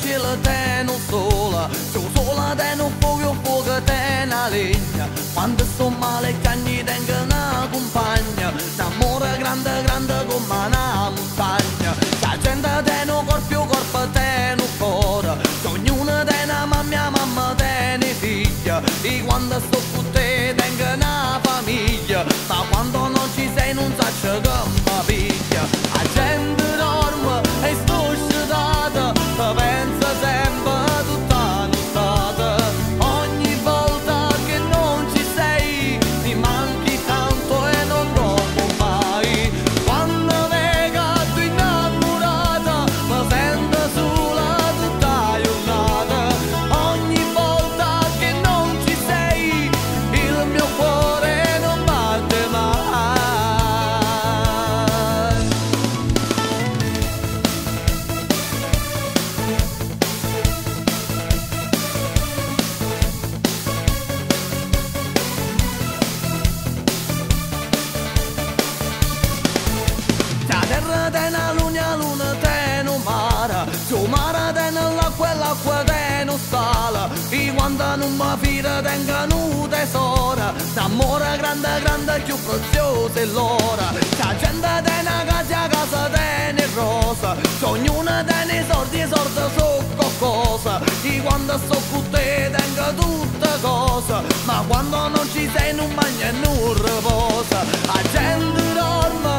cielo te non sola, su sola te non fuoco te una legna. Quando sto male cagni tengo una compagna, d'amore grande grande come una montagna. La gente te non corpo te non cuore, ognuno te una mamma te ne figlia. E quando sto con te tengo una famiglia, ma quando non ci sei non saccio che mi piglia. La gente dorme e sto sciutata, pensa sempre tutta nottata. Ogni volta che non ci sei mi manchi tanto e non dormo mai. Quando vedo tu innamorata mi sento sola tutta giornata. Ogni volta che non ci sei il mio cuore non batte mai. La terra te una luna te non mare, su mare te nell'acqua e l'acqua te non sale. E quando non mi fida tengono un tesoro, l'amore grande grande più prezioso è l'ora. La gente te una casa te ne rosa, ognuna te ne sordi e sordi su qualcosa. E quando sto con te tengo tutte cose, ma quando non ci sei non mangia e non riposa. La gente dorme